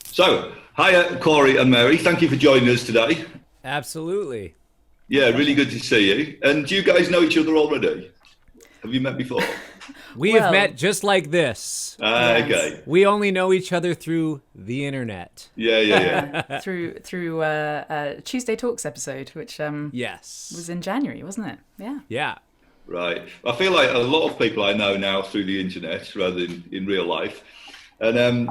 So, hiya, Cory and Mary. Thank you for joining us today. Absolutely. Yeah, really good to see you. And do you guys know each other already? Have you met before? We have met just like this. Yes. Okay. We only know each other through the internet. Yeah. through Tuesday Talks episode, which Yes. was in January, wasn't it? Yeah. Yeah. Right. I feel like a lot of people I know now through the internet rather than in real life. And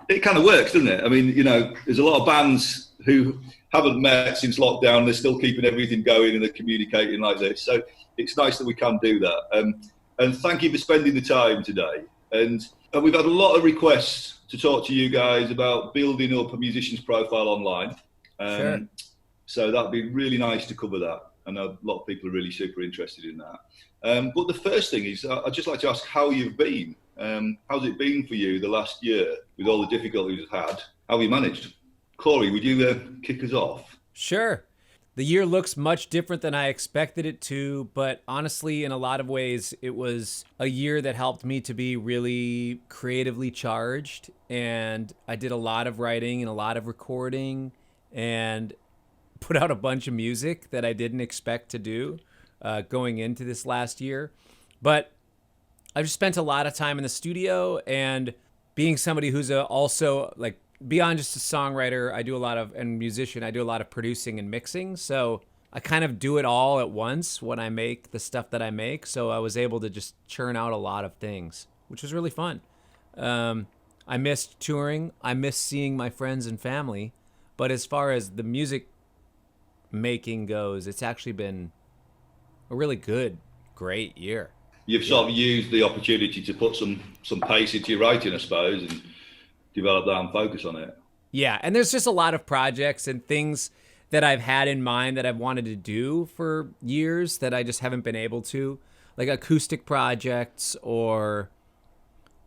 it kind of works, doesn't it? I mean, you know, there's a lot of bands who haven't met since lockdown. They're still keeping everything going and they're communicating like this. So it's nice that we can do that. And thank you for spending the time today. And we've had a lot of requests to talk to you guys about building up a musician's profile online. Sure. So that'd be really nice to cover that. I know a lot of people are really super interested in that. But the first thing is, I'd just like to ask how you've been. How's it been for you the last year with all the difficulties you've had? How have you managed? Cory, would you kick us off? Sure. The year looks much different than I expected it to, but honestly, in a lot of ways, it was a year that helped me to be really creatively charged. And I did a lot of writing and a lot of recording and put out a bunch of music that I didn't expect to do going into this last year. But I've just spent a lot of time in the studio, and being somebody who's also like beyond just a songwriter, and musician, I do a lot of producing and mixing. So I kind of do it all at once when I make the stuff that I make. So I was able to just churn out a lot of things, which was really fun. I missed touring. I missed seeing my friends and family. But as far as the music making goes, it's actually been a really great year. You've sort of used the opportunity to put some pace into your writing, I suppose, and develop that and focus on it. Yeah, and there's just a lot of projects and things that I've had in mind that I've wanted to do for years that I just haven't been able to, like acoustic projects or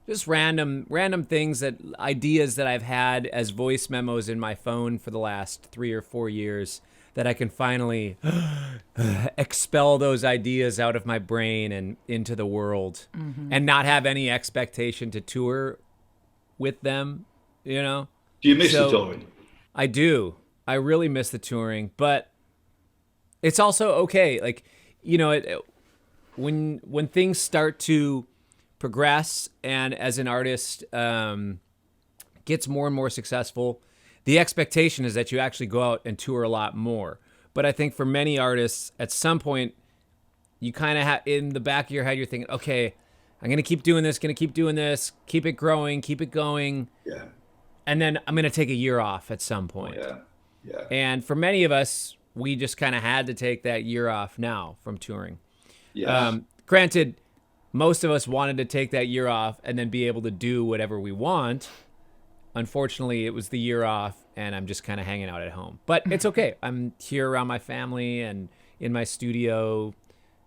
just random things, ideas that I've had as voice memos in my phone for the last 3 or 4 years, that I can finally expel those ideas out of my brain and into the world, and not have any expectation to tour with them, you know? Do you miss the touring? I do. I really miss the touring, but it's also okay. Like, you know, when things start to progress and as an artist gets more and more successful, the expectation is that you actually go out and tour a lot more. But I think for many artists, at some point, you kind of have in the back of your head, you're thinking, okay, I'm going to keep doing this, keep it growing, keep it going. Yeah. And then I'm going to take a year off at some point. Yeah. And for many of us, we just kind of had to take that year off now from touring. Yes. Granted, most of us wanted to take that year off and then be able to do whatever we want. Unfortunately, it was the year off, and I'm just kind of hanging out at home. But it's okay. I'm here around my family and in my studio,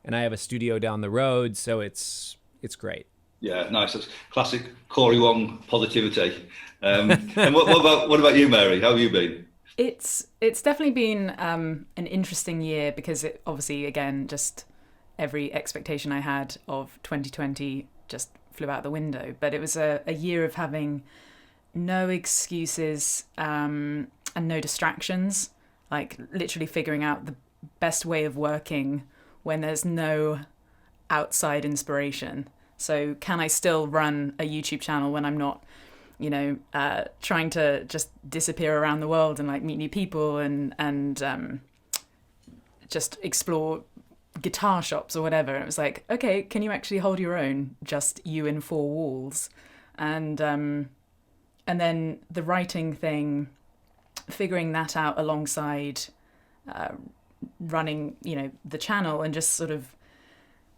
and I have a studio down the road, so it's great. Yeah, nice. That's classic Cory Wong positivity. And what about you, Mary? How have you been? It's definitely been an interesting year because it obviously, again, just every expectation I had of 2020 just flew out the window. But it was a year of having no excuses and no distractions, like literally figuring out the best way of working when there's no outside inspiration. So can I still run a YouTube channel when I'm not, trying to just disappear around the world and like meet new people and just explore guitar shops or whatever? And it was like, okay, can you actually hold your own, just you in four walls? And then the writing thing, figuring that out alongside running, the channel, and just sort of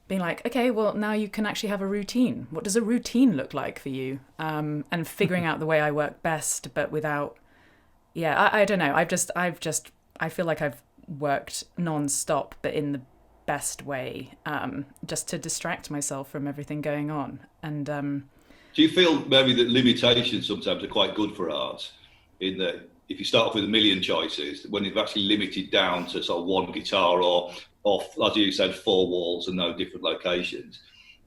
being like, okay, well, now you can actually have a routine. What does a routine look like for you? And figuring out the way I work best, but without, I don't know. I feel like I've worked non-stop, but in the best way, just to distract myself from everything going on. And do you feel, Mary, that limitations sometimes are quite good for art? In that, if you start off with a million choices, when you've actually limited down to sort of one guitar or, as you said, four walls and no different locations,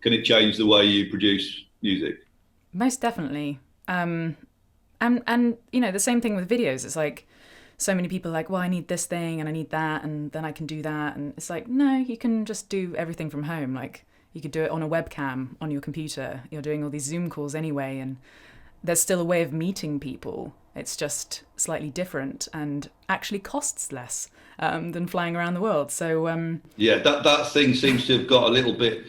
can it change the way you produce music? Most definitely. And you know, the same thing with videos. It's like so many people are like, well, I need this thing and I need that, and then I can do that. And it's like, no, you can just do everything from home. Like you could do it on a webcam on your computer. You're doing all these Zoom calls anyway, and there's still a way of meeting people. It's just slightly different and actually costs less than flying around the world. So yeah, that thing seems to have got a little bit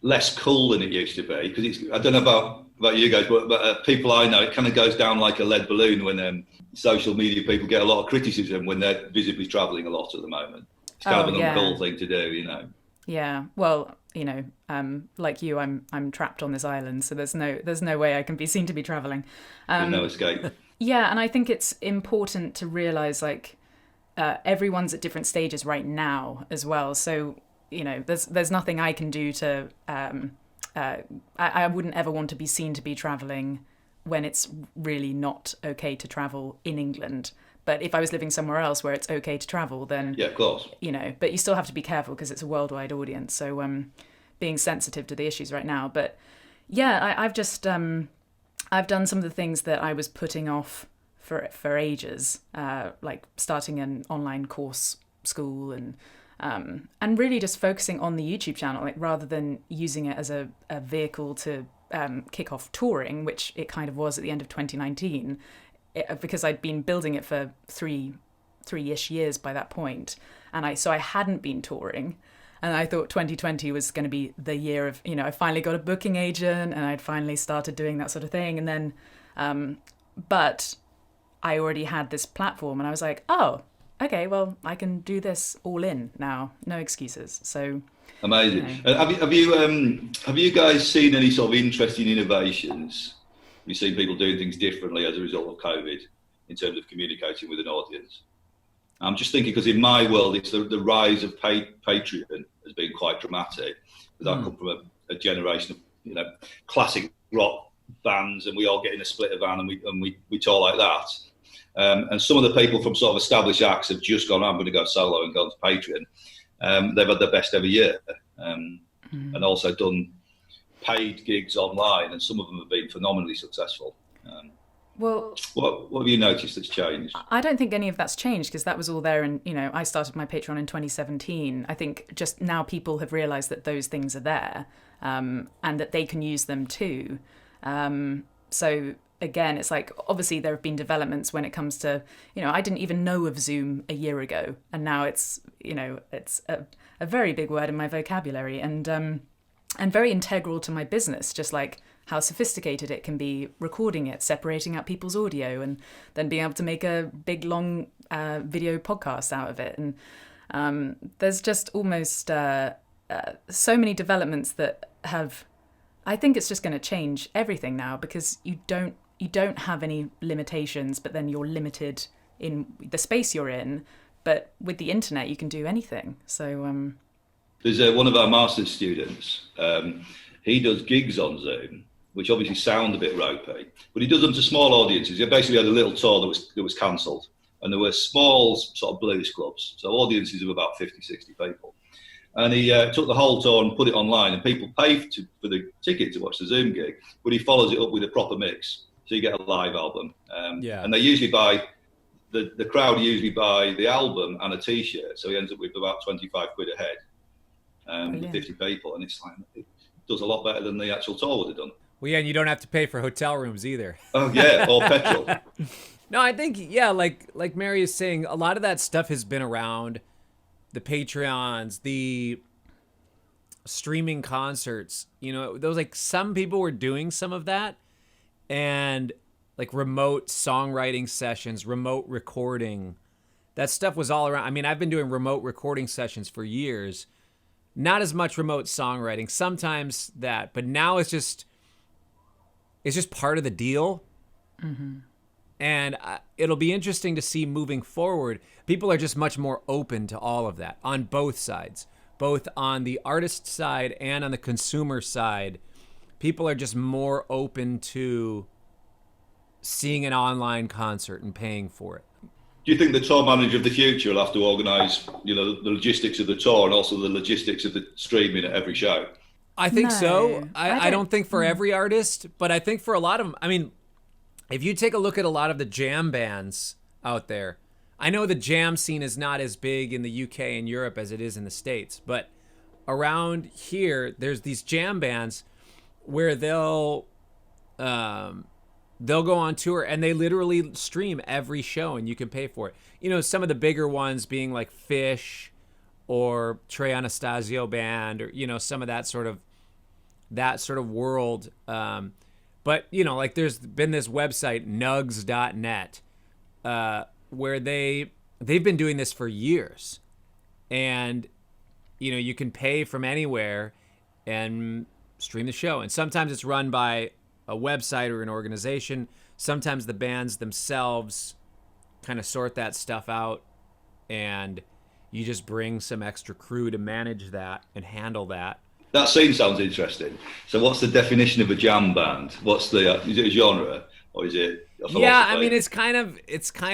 less cool than it used to be, because it's, I don't know about you guys, but people I know, it kind of goes down like a lead balloon when social media people get a lot of criticism when they're visibly travelling a lot at the moment. It's kind of an uncool thing to do, you know. Yeah, well, you know, like you, I'm trapped on this island, so there's no way I can be seen to be travelling. There's no escape. Yeah, and I think it's important to realise like everyone's at different stages right now as well. So you know, there's nothing I can do to. I wouldn't ever want to be seen to be travelling when it's really not okay to travel in England. But if I was living somewhere else where it's okay to travel, then yeah, of course, you know. But you still have to be careful because it's a worldwide audience. So being sensitive to the issues right now. But yeah, I've just I've done some of the things that I was putting off for ages, like starting an online course school and really just focusing on the YouTube channel, like rather than using it as a vehicle to kick off touring, which it kind of was at the end of 2019, because I'd been building it for three-ish years by that point, and I hadn't been touring. And I thought 2020 was going to be the year of, you know, I finally got a booking agent and I'd finally started doing that sort of thing. And then, but I already had this platform and I was like, oh, okay, well, I can do this all in now. No excuses. So amazing. You know. Have you guys seen any sort of interesting innovations? Have you seen people doing things differently as a result of COVID in terms of communicating with an audience? I'm just thinking, because in my world, it's the rise of Patreon has been quite dramatic. Because I come from a generation of, you know, classic rock bands, and we all get in a splitter van and we tour like that. And some of the people from sort of established acts have just gone, I'm going to go solo and gone to Patreon. They've had their best ever year, and also done paid gigs online, and some of them have been phenomenally successful. Well, what have you noticed that's changed? I don't think any of that's changed, because that was all there. And, you know, I started my Patreon in 2017. I think just now people have realised that those things are there, and that they can use them too. So again, it's like, obviously there have been developments when it comes to, you know, I didn't even know of Zoom a year ago, and now it's, you know, it's a very big word in my vocabulary, and very integral to my business, just like how sophisticated it can be, recording it, separating out people's audio, and then being able to make a big, long video podcast out of it. And there's just almost so many developments that have, I think it's just going to change everything now, because you don't have any limitations, but then you're limited in the space you're in. But with the internet, you can do anything. So there's one of our master's students. He does gigs on Zoom, which obviously sound a bit ropey, but he does them to small audiences. He basically had a little tour that was cancelled, and there were small sort of blues clubs, so audiences of about 50, 60 people. And he took the whole tour and put it online, and people pay for the ticket to watch the Zoom gig, but he follows it up with a proper mix, so you get a live album. And they usually buy, the crowd usually buy the album and a T-shirt, so he ends up with about 25 quid a head, with 50 people, and it's like, it does a lot better than the actual tour would have done. Well, yeah, and you don't have to pay for hotel rooms either. Oh, yeah, or petrol. No, I think, yeah, like Mary is saying, a lot of that stuff has been around. The Patreons, the streaming concerts, you know, those, like, some people were doing some of that, and like remote songwriting sessions, remote recording, that stuff was all around. I mean, I've been doing remote recording sessions for years, not as much remote songwriting, sometimes that, but now it's just part of the deal. Mm-hmm. And it'll be interesting to see moving forward. People are just much more open to all of that on both sides, both on the artist side and on the consumer side. People are just more open to seeing an online concert and paying for it. Do you think the tour manager of the future will have to organise, you know, the logistics of the tour and also the logistics of the streaming at every show? I think so. No, I don't think for every artist, but I think for a lot of them. I mean, if you take a look at a lot of the jam bands out there, I know the jam scene is not as big in the UK and Europe as it is in the States, but around here, there's these jam bands where they'll go on tour and they literally stream every show and you can pay for it. You know, some of the bigger ones being like Fish or Trey Anastasio Band, or, you know, some of that sort of world. But, you know, like there's been this website, nugs.net, where they've been doing this for years. And, you know, you can pay from anywhere and stream the show. And sometimes it's run by a website or an organization. Sometimes the bands themselves kind of sort that stuff out, and you just bring some extra crew to manage that and handle that. That scene sounds interesting. So what's the definition of a jam band? What's the, is it a genre or is it a philosophy? Yeah, I mean, it's kind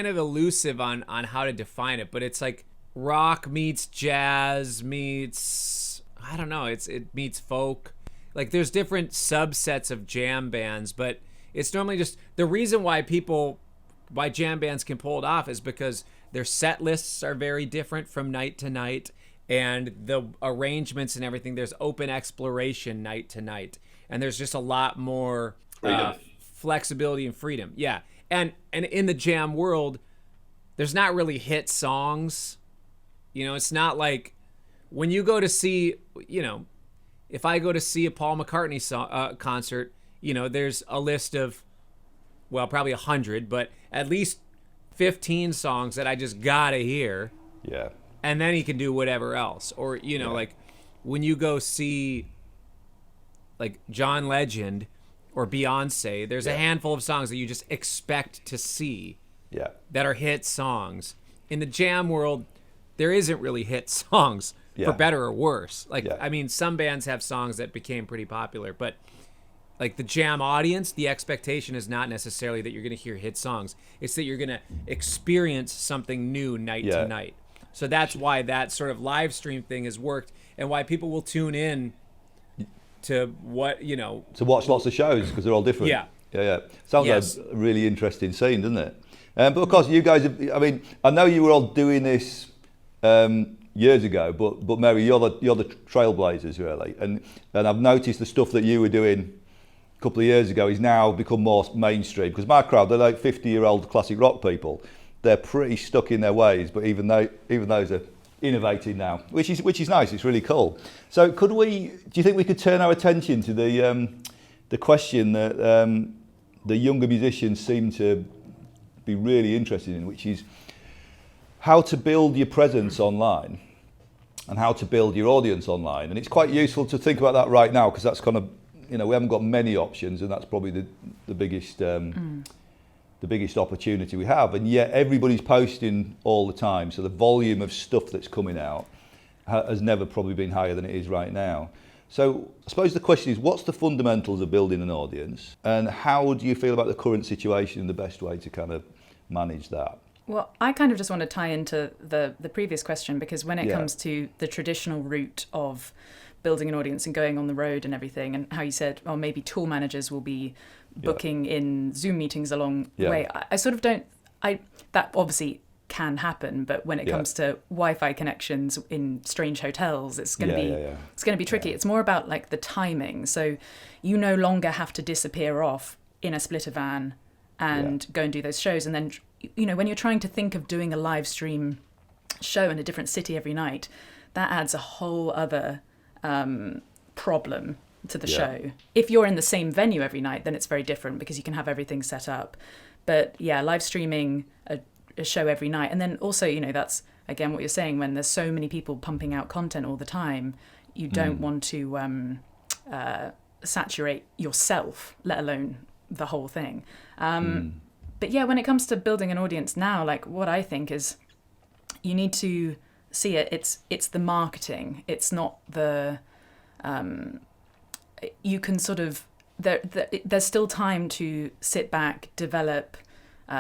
of elusive on how to define it, but it's like rock meets jazz meets, I don't know, it meets folk. Like there's different subsets of jam bands, but it's normally just the reason why jam bands can pull it off is because their set lists are very different from night to night, and the arrangements and everything, there's open exploration night to night, and there's just a lot more flexibility and freedom. Yeah, and in the jam world, there's not really hit songs. You know, it's not like when you go to see, you know, if I go to see a Paul McCartney concert, you know, there's a list of, well, probably 100, but at least 15 songs that I just gotta hear. Yeah. And then he can do whatever else. Or, you know, like when you go see like John Legend or Beyonce, there's a handful of songs that you just expect to see that are hit songs. In the jam world, there isn't really hit songs for better or worse. Like, I mean, some bands have songs that became pretty popular, but like the jam audience, the expectation is not necessarily that you're going to hear hit songs. It's that you're going to experience something new night to night. So that's why that sort of live stream thing has worked, and why people will tune in to what, you know, to watch lots of shows because they're all different. Yeah. Sounds like a really interesting scene, doesn't it? But of course, you guys, I mean, I know you were all doing this years ago, but Mary, you're the trailblazers really, and I've noticed the stuff that you were doing a couple of years ago is now become more mainstream, because my crowd, they're like 50-year-old classic rock people. They're pretty stuck in their ways, but even those are innovating now, which is nice. It's really cool. So do you think we could turn our attention to the question that the younger musicians seem to be really interested in, which is how to build your presence online and how to build your audience online? And it's quite useful to think about that right now, because that's kind of, you know, we haven't got many options, and that's probably the biggest the biggest opportunity we have, and yet everybody's posting all the time, so the volume of stuff that's coming out has never probably been higher than it is right now. So I suppose the question is, what's the fundamentals of building an audience, and how do you feel about the current situation and the best way to kind of manage that? Well, I kind of just want to tie into the previous question, because when it comes to the traditional route of building an audience and going on the road and everything, and how you said, oh, maybe tour managers will be booking in Zoom meetings along the way. I sort of don't, that obviously can happen, but when it comes to Wi-Fi connections in strange hotels, it's going to be it's going to be tricky. It's more about like the timing. So you no longer have to disappear off in a splitter van and go and do those shows. And then, you know, when you're trying to think of doing a live stream show in a different city every night, that adds a whole other problem to the show. If you're in the same venue every night, then it's very different, because you can have everything set up. But live streaming a show every night, and then also, you know, that's again what you're saying, when there's so many people pumping out content all the time, you don't want to saturate yourself, let alone the whole thing. But when it comes to building an audience now, like what I think is, you need to see it's the marketing. It's not the you can sort of there's still time to sit back, develop,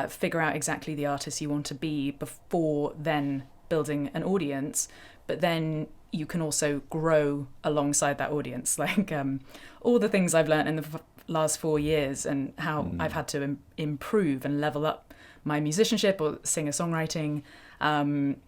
figure out exactly the artist you want to be before then building an audience. But then you can also grow alongside that audience. Like all the things I've learned in the last 4 years and how I've had to improve and level up my musicianship or singer-songwriting.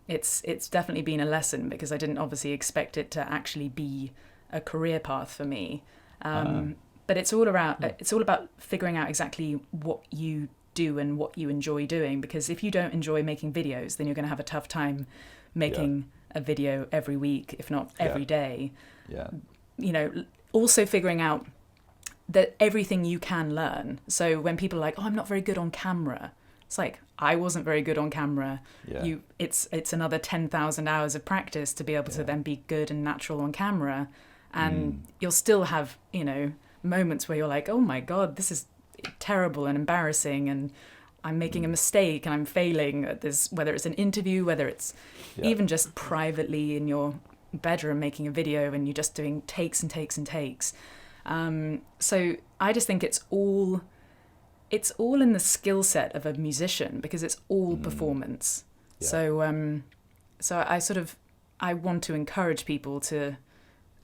It's definitely been a lesson, because I didn't obviously expect it to actually be a career path for me. But it's all about figuring out exactly what you do and what you enjoy doing, because if you don't enjoy making videos, then you're going to have a tough time making a video every week, if not every day. Also figuring out that everything you can learn. So when people are like, oh, I'm not very good on camera, it's like, I wasn't very good on camera. It's another 10,000 hours of practice to be able to then be good and natural on camera. And you'll still have, moments where you're like, oh my God, this is terrible and embarrassing, and I'm making a mistake and I'm failing at this, whether it's an interview, whether it's even just privately in your bedroom making a video and you're just doing takes and takes and takes. So I just think it's all in the skill set of a musician, because it's all performance. So I want to encourage people to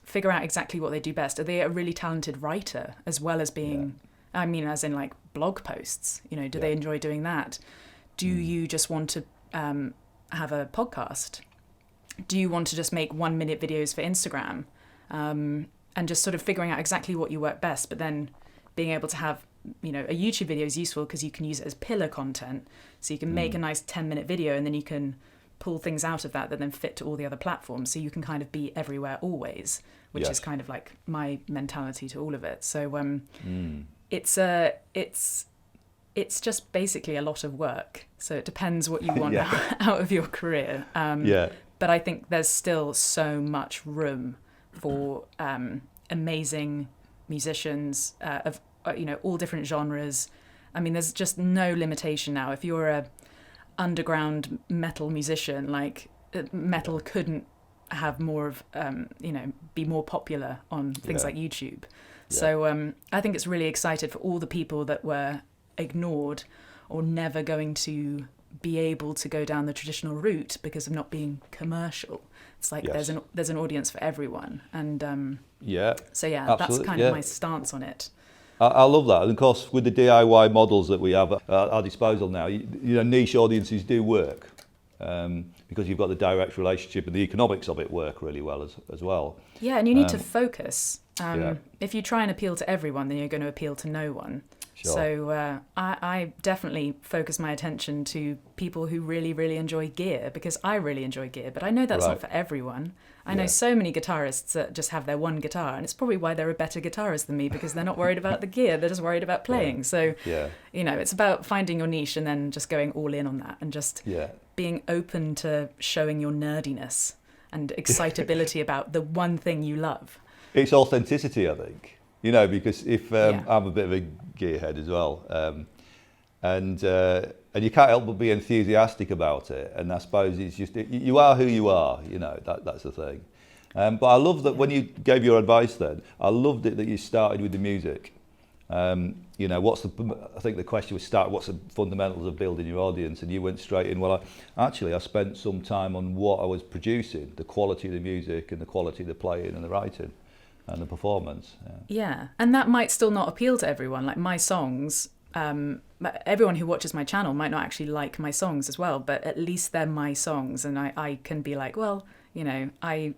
figure out exactly what they do best. Are they a really talented writer as well as being, I mean, as in like blog posts, do they enjoy doing that? Do you just want to have a podcast? Do you want to just make 1-minute videos for Instagram? And just sort of figuring out exactly what you work best, but then being able to have, a YouTube video is useful because you can use it as pillar content. So you can make a nice 10-minute video, and then you can pull things out of that then fit to all the other platforms. So you can kind of be everywhere always, which is kind of like my mentality to all of it. So it's just basically a lot of work. So it depends what you want out of your career. But I think there's still so much room for amazing musicians of all different genres. I mean, there's just no limitation now. If you're a underground metal musician, like metal couldn't have more of be more popular on things like YouTube. So I think it's really excited for all the people that were ignored or never going to be able to go down the traditional route because of not being commercial. It's like there's an audience for everyone, and that's kind of my stance on it. I love that, and of course with the DIY models that we have at our disposal now, niche audiences do work, because you've got the direct relationship, and the economics of it work really well as well. Yeah, and you need to focus. If you try and appeal to everyone, then you're going to appeal to no one. Sure. So I definitely focus my attention to people who really, really enjoy gear, because I really enjoy gear, but I know that's not for everyone. I know so many guitarists that just have their one guitar, and it's probably why they're a better guitarist than me, because they're not worried about the gear, they're just worried about playing. So, it's about finding your niche and then just going all in on that, and just being open to showing your nerdiness and excitability about the one thing you love. It's authenticity, I think. Because if I'm a bit of a gearhead as well, and you can't help but be enthusiastic about it. And I suppose it's just you are who you are. That's the thing. But I love that when you gave your advice. Then I loved it that you started with the music. I think the question was what's the fundamentals of building your audience, and you went straight in. Well, I spent some time on what I was producing, the quality of the music and the quality of the playing and the writing and the performance. And that might still not appeal to everyone. Like my songs, everyone who watches my channel might not actually like my songs as well, but at least they're my songs, and I can be like, well, I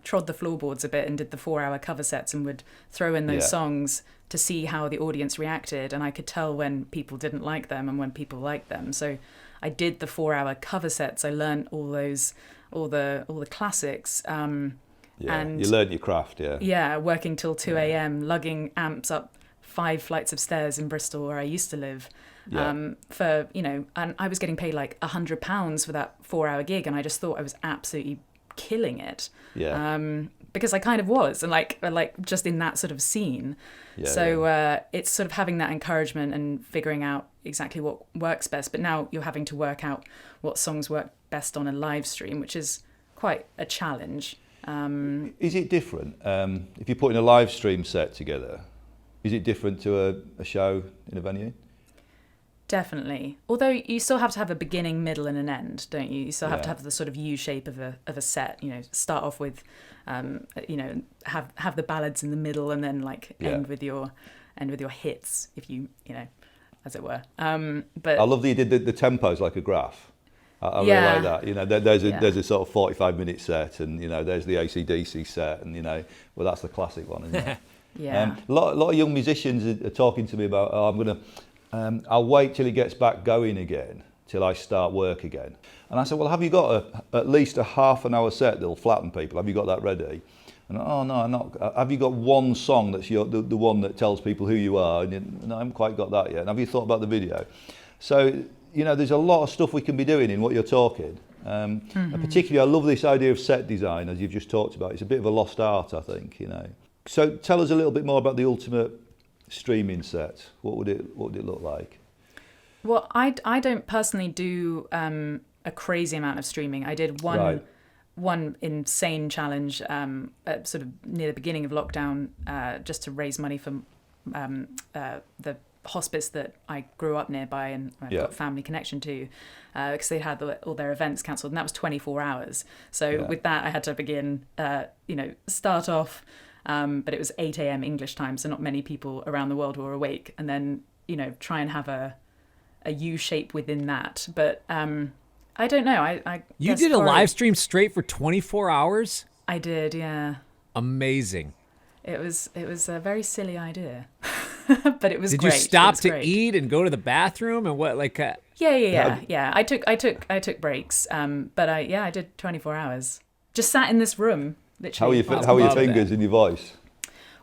trod the floorboards a bit and did the 4-hour cover sets and would throw in those songs to see how the audience reacted, and I could tell when people didn't like them and when people liked them. So I did the 4-hour cover sets. I learned all the classics. And you learned your craft, working till 2 a.m, lugging amps up 5 flights of stairs in Bristol where I used to live, and I was getting paid like £100 for that 4-hour gig, and I just thought I was absolutely killing it, because I kind of was, and like just in that sort of scene. It's sort of having that encouragement and figuring out exactly what works best, but now you're having to work out what songs work best on a live stream, which is quite a challenge. Is it different if you're putting a live stream set together? Is it different to a show in a venue? Definitely. Although you still have to have a beginning, middle, and an end, don't you? You still have to have the sort of U shape of a set. You know, start off with, you know, have the ballads in the middle, and then like end with your hits, if you know, as it were. But I love that you did the tempos like a graph. I really like that. You know, there's a sort of 45-minute set, and you know, there's the AC/DC set, and you know, well, that's the classic one, isn't it? Yeah. A lot of young musicians are talking to me about, I'll wait till it gets back going again, till I start work again. And I said, well, have you got at least a half an hour set that'll flatten people? Have you got that ready? And oh no, I'm not. Have you got one song that's the one that tells people who you are? And no, I haven't quite got that yet. And have you thought about the video? So, you know, there's a lot of stuff we can be doing in what you're talking. And particularly, I love this idea of set design, as you've just talked about. It's a bit of a lost art, I think, you know. So tell us a little bit more about the ultimate streaming set. What would it look like? Well, I don't personally do a crazy amount of streaming. I did one insane challenge sort of near the beginning of lockdown just to raise money for the hospice that I grew up nearby and I've got family connection to, because they had all their events cancelled, and that was 24 hours. So with that, I had to begin, you know, start off. But it was 8 a.m. English time, so not many people around the world were awake. And then, you know, try and have a U shape within that. But I don't know. You did a live stream straight for 24 hours? I did, yeah. Amazing. It was a very silly idea, but it was Did great. You stop to eat and go to the bathroom and what, like? Yeah. I took breaks. But I did 24 hours. Just sat in this room. Literally. How are your fingers in your voice?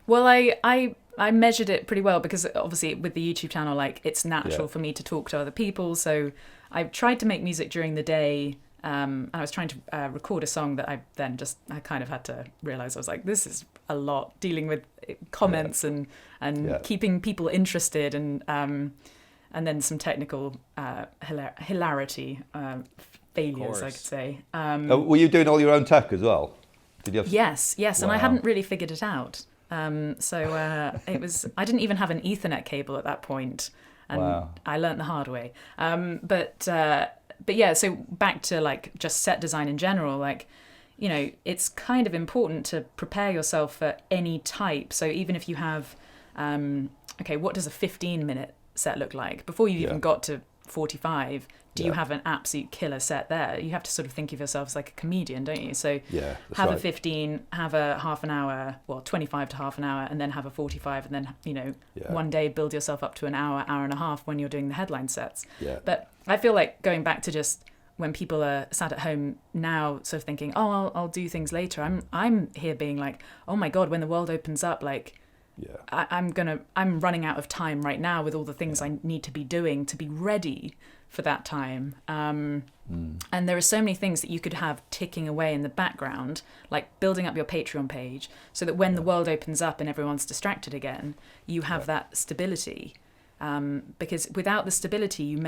Well, I measured it pretty well, because obviously with the YouTube channel, like, it's natural for me to talk to other people. So I tried to make music during the day. I was trying to record a song that I kind of had to realize, I was like, this is a lot, dealing with comments and keeping people interested, and then some technical hilarity failures, I could say. Were you doing all your own tech as well? Did you have... Yes, and I hadn't really figured it out. So it was. I didn't even have an Ethernet cable at that point, and I learned the hard way. But yeah. So back to like just set design in general. Like, you know, it's kind of important to prepare yourself for any type. So even if you have, what does a 15-minute set look like before you've even got to 45? Do you have an absolute killer set there? You have to sort of think of yourself as like a comedian, don't you? So have a 15, have a half an hour, 25 to half an hour, and then have a 45, and then, you know, one day build yourself up to an hour and a half when you're doing the headline sets. Yeah. But I feel like going back to just when people are sat at home now sort of thinking, oh, I'll do things later. I'm here being like, oh my God, when the world opens up, like, I'm running out of time right now with all the things I need to be doing to be ready for that time. And there are so many things that you could have ticking away in the background, like building up your Patreon page, so that when the world opens up and everyone's distracted again, you have that stability. Because without the stability,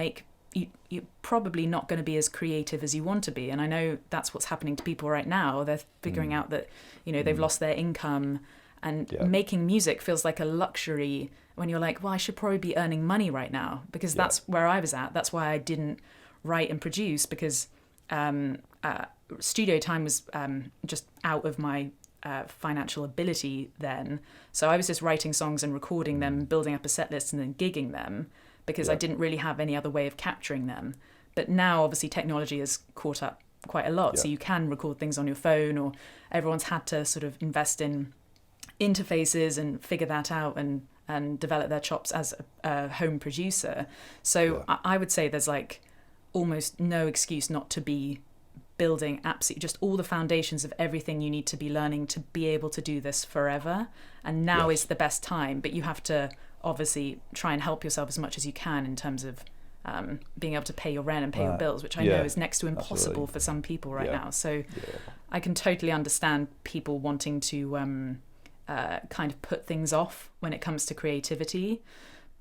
you're probably not going to be as creative as you want to be. And I know that's what's happening to people right now. They're figuring out that, you know, they've lost their income, and making music feels like a luxury when you're like, well, I should probably be earning money right now, because that's where I was at. That's why I didn't write and produce, because studio time was just out of my financial ability then. So I was just writing songs and recording them, building up a set list, and then gigging them, because I didn't really have any other way of capturing them. But now, obviously, technology has caught up quite a lot. So you can record things on your phone, or everyone's had to sort of invest in interfaces and figure that out and develop their chops as a home producer. So I would say there's like almost no excuse not to be building absolutely just all the foundations of everything you need to be learning to be able to do this forever. And now is the best time, but you have to obviously try and help yourself as much as you can in terms of being able to pay your rent and pay your bills, which I know is next to impossible for some people right now. So I can totally understand people wanting to kind of put things off when it comes to creativity,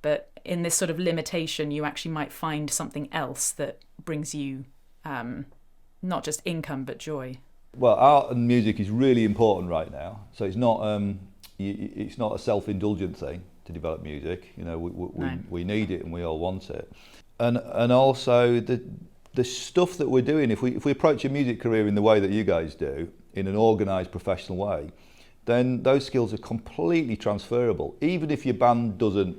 but in this sort of limitation, you actually might find something else that brings you not just income but joy. Well, art and music is really important right now, so it's not a self-indulgent thing to develop music. You know, we need it and we all want it. and also the stuff that we're doing. If we approach a music career in the way that you guys do, in an organised professional way, then those skills are completely transferable. Even if your band doesn't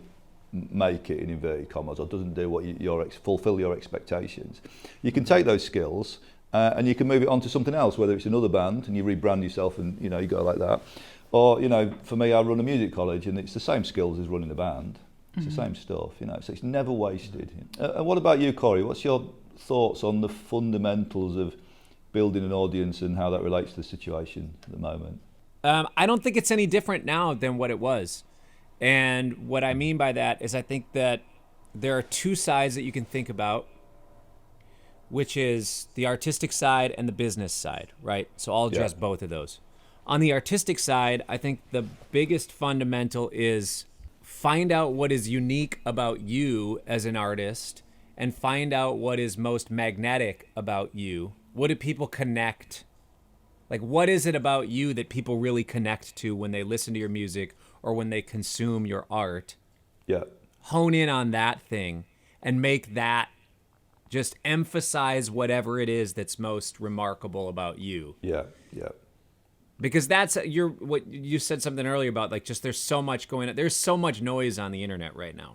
make it in inverted commas or doesn't do what fulfill your expectations, you can take those skills and you can move it on to something else, whether it's another band and you rebrand yourself and you go like that, or for me, I run a music college and it's the same skills as running a band. It's the same stuff, so it's never wasted. And what about you, Cory? What's your thoughts on the fundamentals of building an audience and how that relates to the situation at the moment? I don't think it's any different now than what it was. And what I mean by that is I think that there are two sides that you can think about, which is the artistic side and the business side, right? So I'll address both of those. On the artistic side, I think the biggest fundamental is find out what is unique about you as an artist and find out what is most magnetic about you. What do people connect? Like, what is it about you that people really connect to when they listen to your music or when they consume your art? Yeah. Hone in on that thing and make that just emphasize whatever it is that's most remarkable about you. Yeah, yeah. Because that's what you said something earlier about, like, just there's so much going on. There's so much noise on the internet right now.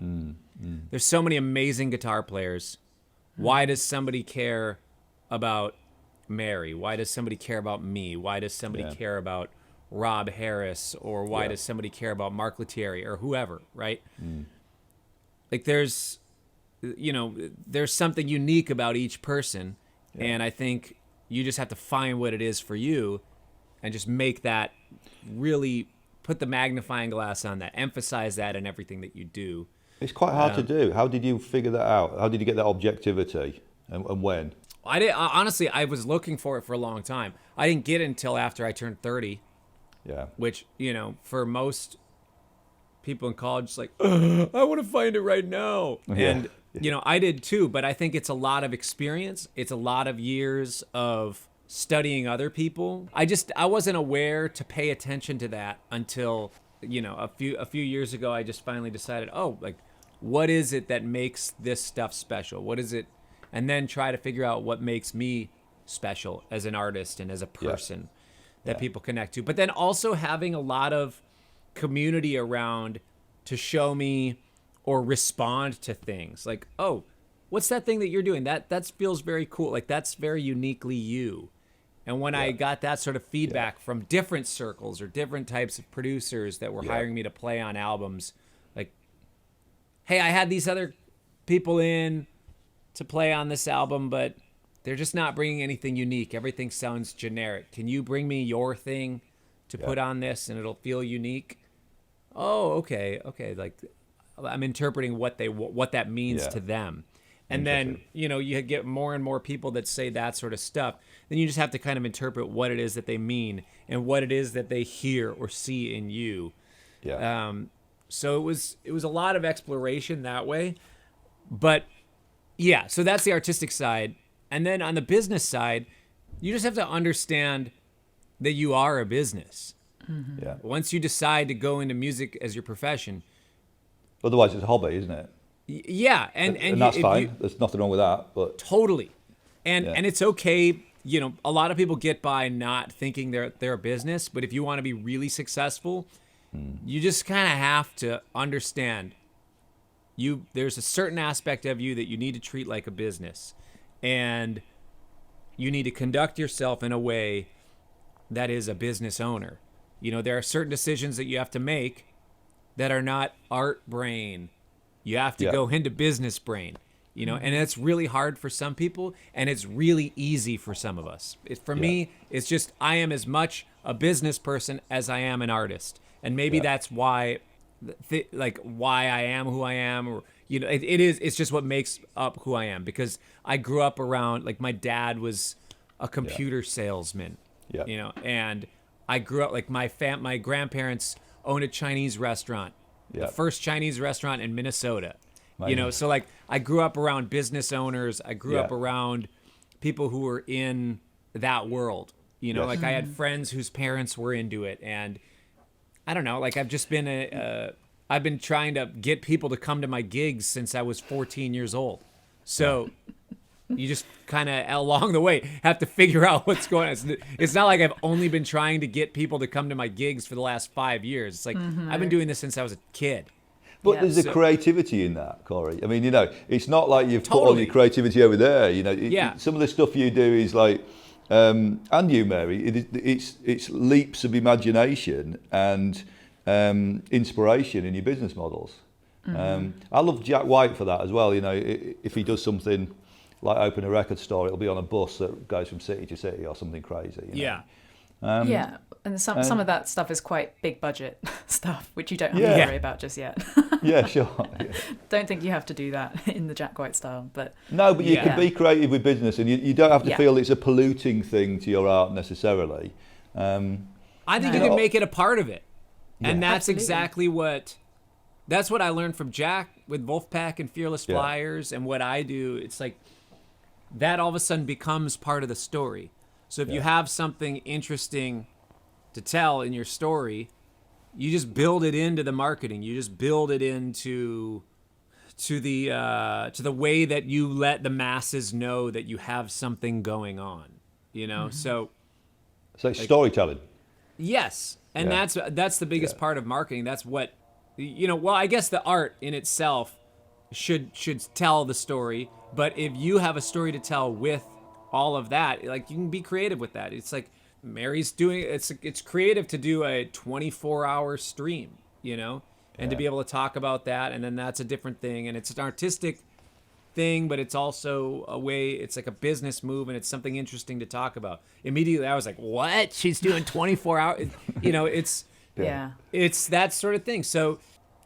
There's so many amazing guitar players. Why does somebody care about Mary? Why does somebody care about me? Why does somebody care about Rob Harris? Or why does somebody care about Mark Lettieri or whoever, right? Like there's something unique about each person. And I think you just have to find what it is for you and just make that, really put the magnifying glass on that, emphasize that in everything that you do. It's quite hard to do. How did you figure that out? How did you get that objectivity and when? Honestly, I was looking for it for a long time. I didn't get it until after I turned 30. Yeah. Which, for most people in college, it's like, I want to find it right now. Yeah. And, I did too, but I think it's a lot of experience. It's a lot of years of studying other people. I wasn't aware to pay attention to that until, a few years ago. I just finally decided, what is it that makes this stuff special? What is it? And then try to figure out what makes me special as an artist and as a person that people connect to. But then also having a lot of community around to show me or respond to things like, oh, what's that thing that you're doing? That feels very cool. Like, that's very uniquely you. And when I got that sort of feedback from different circles or different types of producers that were hiring me to play on albums, like, hey, I had these other people in to play on this album, but they're just not bringing anything unique. Everything sounds generic. Can you bring me your thing to put on this and it'll feel unique? Oh, okay. Like, I'm interpreting what that means to them. And then, you get more and more people that say that sort of stuff. Then you just have to kind of interpret what it is that they mean and what it is that they hear or see in you. Yeah. So it was a lot of exploration that way. But yeah, so that's the artistic side. And then on the business side, you just have to understand that you are a business. Mm-hmm. Yeah. Once you decide to go into music as your profession. Otherwise, it's a hobby, isn't it? Yeah, and that's fine. There's nothing wrong with that, but totally, and it's okay. A lot of people get by not thinking they're a business, but if you want to be really successful, you just kind of have to understand. There's a certain aspect of you that you need to treat like a business, and you need to conduct yourself in a way that is a business owner. There are certain decisions that you have to make that are not art brain. You have to go into business brain, and it's really hard for some people and it's really easy for some of us. For me, it's just, I am as much a business person as I am an artist. And maybe that's why, why I am who I am, or, it's just what makes up who I am, because I grew up around, my dad was a computer salesman, and I grew up, my grandparents owned a Chinese restaurant. The first Chinese restaurant in Minnesota, so I grew up around business owners. I grew up around people who were in that world, I had friends whose parents were into it. And I don't know, I've just been I've been trying to get people to come to my gigs since I was 14 years old. So you just kind of along the way have to figure out what's going on. It's not like I've only been trying to get people to come to my gigs for the last 5 years. It's like I've been doing this since I was a kid. But there's a creativity in that, Cory. I mean, it's not like you've put all your creativity over there. Some of the stuff you do is like, and you, Mary, it's leaps of imagination and inspiration in your business models. I love Jack White for that as well. If he does something like open a record store, it'll be on a bus that goes from city to city or something crazy. Yeah. And some of that stuff is quite big budget stuff, which you don't have to worry about just yet. Yeah, sure. Yeah. Don't think you have to do that in the Jack White style, but no, but you can be creative with business, and you don't have to feel it's a polluting thing to your art necessarily. I think you can make it a part of it, and that's absolutely. That's what I learned from Jack with Wolfpack and Fearless Flyers, and what I do. It's like that all of a sudden becomes part of the story. So if you have something interesting to tell in your story, you just build it into the marketing. You just build it into the way that you let the masses know that you have something going on. So it's storytelling. Yes, and that's the biggest part of marketing. That's what well, I guess the art in itself should tell the story, but if you have a story to tell with all of that, like, you can be creative with that. It's like Mary's doing it's creative to do a 24-hour stream, and to be able to talk about that, and then that's a different thing, and it's an artistic thing, but it's also a way, it's like a business move, and it's something interesting to talk about. Immediately I was like, what? She's doing 24 hours? It's that sort of thing. So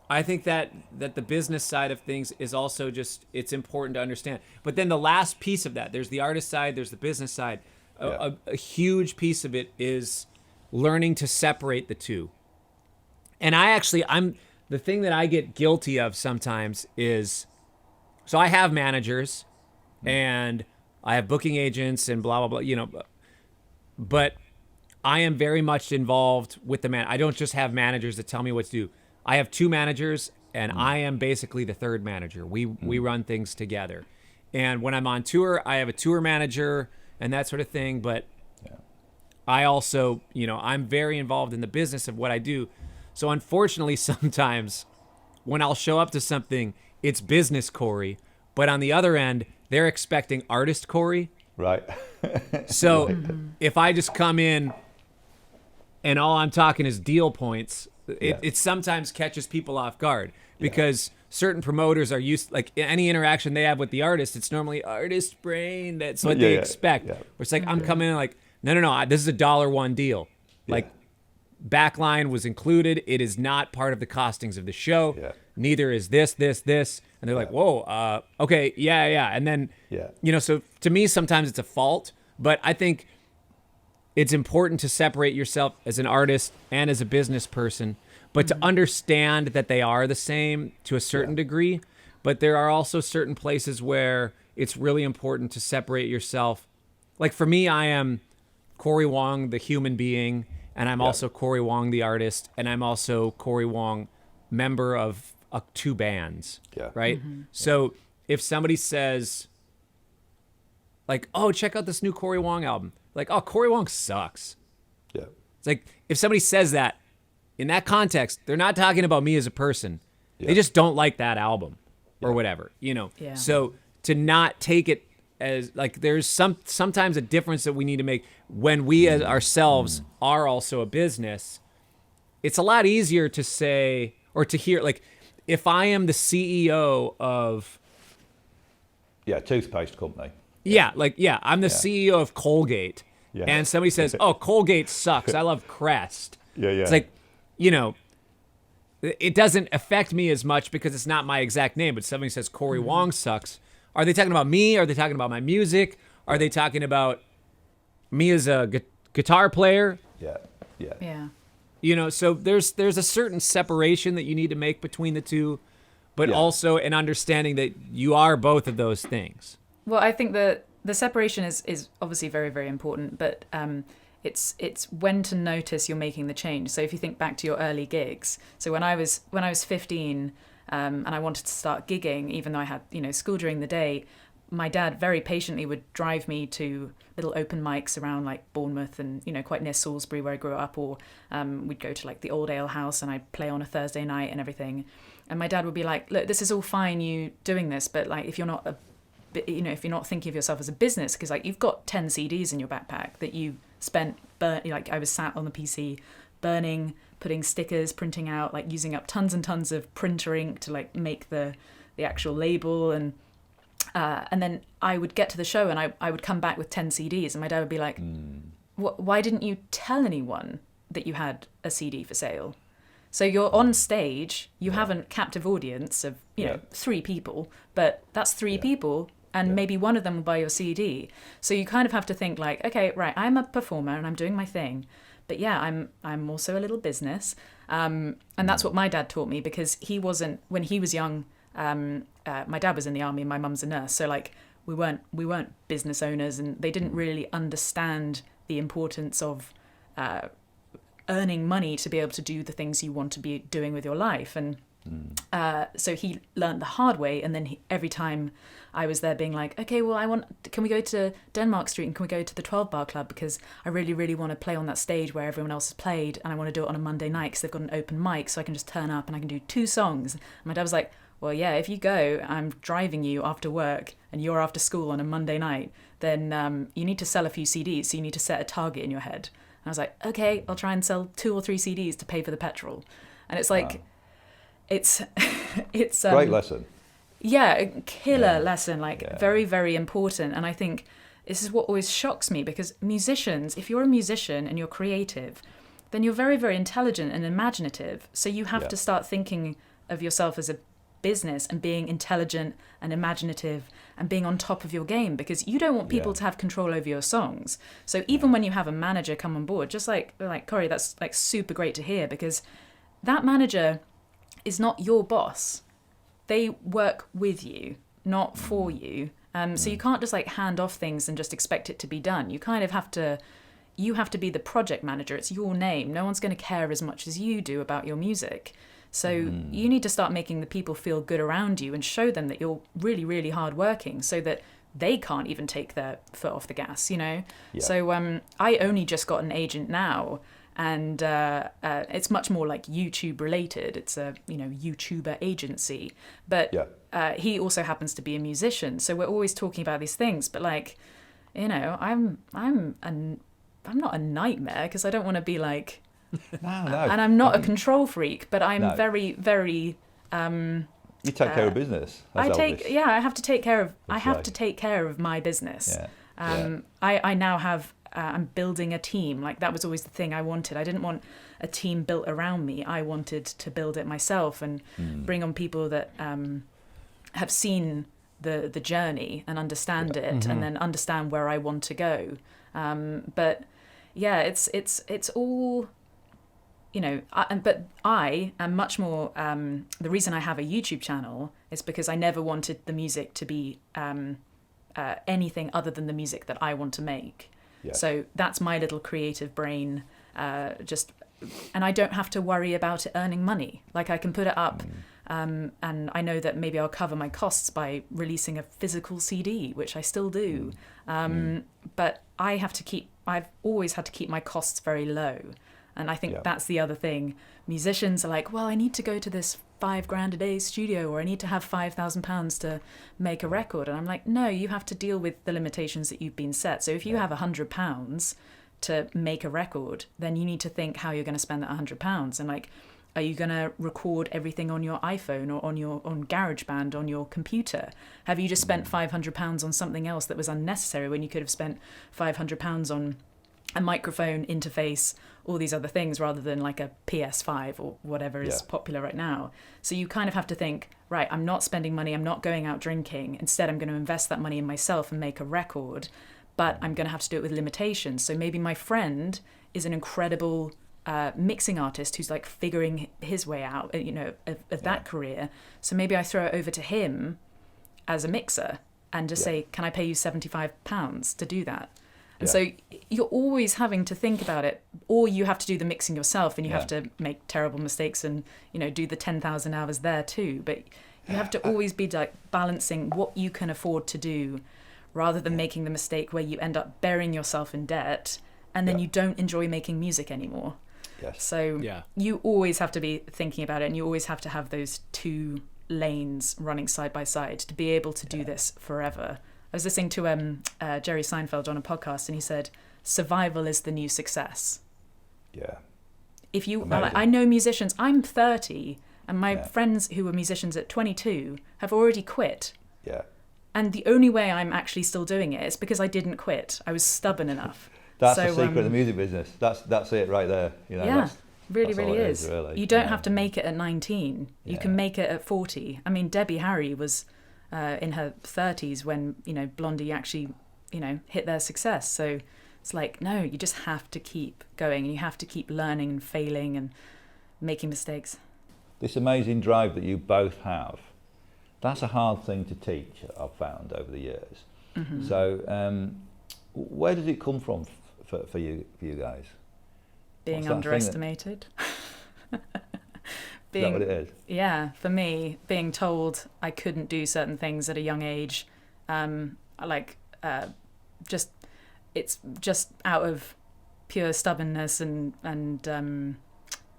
I think that the business side of things is also just, it's important to understand. But then the last piece of that, there's the artist side, there's the business side. A huge piece of it is learning to separate the two. And I'm the thing that I get guilty of sometimes is, so I have managers and I have booking agents and blah, blah, blah, but I am very much involved with the man. I don't just have managers that tell me what to do. I have 2 managers, and I am basically the third manager. We run things together. And when I'm on tour, I have a tour manager and that sort of thing. But I also, I'm very involved in the business of what I do. So unfortunately, sometimes when I'll show up to something, it's business Cory. But on the other end, they're expecting artist Cory. Right. So if I just come in and all I'm talking is deal points, it sometimes catches people off guard, because certain promoters are used, like any interaction they have with the artist, it's normally artist brain. That's what they expect. Where it's like, I'm coming in like, no, this is a $1 deal. Like, backline was included. It is not part of the costings of the show. Neither is this. And they're like, whoa, okay, yeah. And then, so to me, sometimes it's a fault, but I think it's important to separate yourself as an artist and as a business person, but to understand that they are the same to a certain degree. But there are also certain places where it's really important to separate yourself. Like for me, I am Cory Wong, the human being, and I'm also Cory Wong, the artist, and I'm also Cory Wong, member of 2 bands, right? So if somebody says, like, oh, check out this new Cory Wong album, like, oh, Cory Wong sucks. It's like, if somebody says that, in that context, they're not talking about me as a person. They just don't like that album or whatever, So to not take it as, like, there's sometimes a difference that we need to make when we as ourselves are also a business. It's a lot easier to say or to hear, like, if I am the CEO of toothpaste company. I'm the CEO of Colgate, and somebody says, "Oh, Colgate sucks. I love Crest." It's like, it doesn't affect me as much because it's not my exact name. But somebody says Cory Wong sucks. Are they talking about me? Are they talking about my music? Are they talking about me as a guitar player? So there's a certain separation that you need to make between the two, but also an understanding that you are both of those things. Well, I think the separation is obviously very, very important, but it's when to notice you're making the change. So if you think back to your early gigs, so when I was 15 and I wanted to start gigging, even though I had school during the day, my dad very patiently would drive me to little open mics around like Bournemouth and, you know, quite near Salisbury where I grew up, or we'd go to like the Old Ale House and I'd play on a Thursday night and everything. And my dad would be like, look, this is all fine, you doing this, but like if you're not if you're not thinking of yourself as a business, because like you've got 10 CDs in your backpack that you spent, like I was sat on the PC burning, putting stickers, printing out, like using up tons and tons of printer ink to like make the actual label, and then I would get to the show and I would come back with 10 CDs and my dad would be like, why didn't you tell anyone that you had a CD for sale? So you're on stage, you have a captive audience of, you know, 3 people, but that's 3 people and maybe one of them will buy your CD. So you kind of have to think like, okay, right, I'm a performer and I'm doing my thing, but yeah, I'm also a little business. And that's what my dad taught me, because he wasn't, when he was young, my dad was in the army and my mum's a nurse. So like we weren't business owners, and they didn't really understand the importance of earning money to be able to do the things you want to be doing with your life. And so he learned the hard way, and then every time I was there being like, okay, well, can we go to Denmark Street and can we go to the 12 Bar Club, because I really, really want to play on that stage where everyone else has played, and I want to do it on a Monday night because they've got an open mic, so I can just turn up and I can do 2 songs. And my dad was like, well, yeah, if you go, I'm driving you after work and you're after school on a Monday night, then you need to sell a few CDs, so you need to set a target in your head. And I was like, okay, I'll try and sell 2 or 3 CDs to pay for the petrol. And it's like, it's great lesson. Yeah, a killer lesson, like very, very important. And I think this is what always shocks me, because musicians, if you're a musician and you're creative, then you're very, very intelligent and imaginative. So you have to start thinking of yourself as a business and being intelligent and imaginative and being on top of your game, because you don't want people to have control over your songs. So even when you have a manager come on board, just like Cory, that's like super great to hear, because that manager is not your boss. They work with you, not for you. So you can't just like hand off things and just expect it to be done. You kind of have to be the project manager. It's your name. No one's going to care as much as you do about your music. So you need to start making the people feel good around you and show them that you're really, really hardworking, so that they can't even take their foot off the gas, you know? Yeah. So I only just got an agent now, and it's much more like YouTube related. It's a, you know, YouTuber agency, but he also happens to be a musician. So we're always talking about these things, but like, you know, I'm not a nightmare, because I don't want to be like, no. And I'm not a control freak, but I'm very, very. You take care of business. I have to take care of. To take care of my business. Yeah. I now have. I'm building a team. Like, that was always the thing I wanted. I didn't want a team built around me. I wanted to build it myself and bring on people that have seen the journey and understand it, and then understand where I want to go. But yeah, it's all. You know, but I am much more. The reason I have a YouTube channel is because I never wanted the music to be anything other than the music that I want to make. Yeah. So that's my little creative brain. And I don't have to worry about it earning money. Like, I can put it up, and I know that maybe I'll cover my costs by releasing a physical CD, which I still do. But I've always had to keep my costs very low. And I think that's the other thing. Musicians are like, well, I need to go to this $5,000 a day studio, or I need to have £5,000 to make a record. And I'm like, no, you have to deal with the limitations that you've been set. So if you have £100 to make a record, then you need to think how you're going to spend that £100. And like, are you going to record everything on your iPhone or on GarageBand on your computer? Have you just spent £500 on something else that was unnecessary when you could have spent £500 on a microphone, interface, all these other things, rather than like a PS5 or whatever is popular right now? So you kind of have to think, right, I'm not spending money, I'm not going out drinking. Instead, I'm going to invest that money in myself and make a record, but I'm going to have to do it with limitations. So maybe my friend is an incredible mixing artist who's like figuring his way out, you know, of that career. So maybe I throw it over to him as a mixer and just say, can I pay you £75 to do that? And so you're always having to think about it, or you have to do the mixing yourself, and you have to make terrible mistakes and, you know, do the 10,000 hours there too. But You have to always be like balancing what you can afford to do rather than making the mistake where you end up burying yourself in debt and then you don't enjoy making music anymore. Yes. So you always have to be thinking about it, and you always have to have those two lanes running side by side to be able to do this forever. I was listening to Jerry Seinfeld on a podcast, and he said, survival is the new success. Yeah. If you, I know musicians, I'm 30, and my friends who were musicians at 22 have already quit. Yeah. And the only way I'm actually still doing it is because I didn't quit. I was stubborn enough. That's the secret of the music business. That's it right there. You know, yeah, really is. Really. You don't have to make it at 19. You can make it at 40. I mean, Debbie Harry was in her 30s when, Blondie actually, hit their success. So it's like, no, you just have to keep going, and you have to keep learning and failing and making mistakes. This amazing drive that you both have, that's a hard thing to teach, I've found over the years. Mm-hmm. So where does it come from for you guys? Being underestimated. Is that what it is? Yeah, for me, being told I couldn't do certain things at a young age, it's just out of pure stubbornness and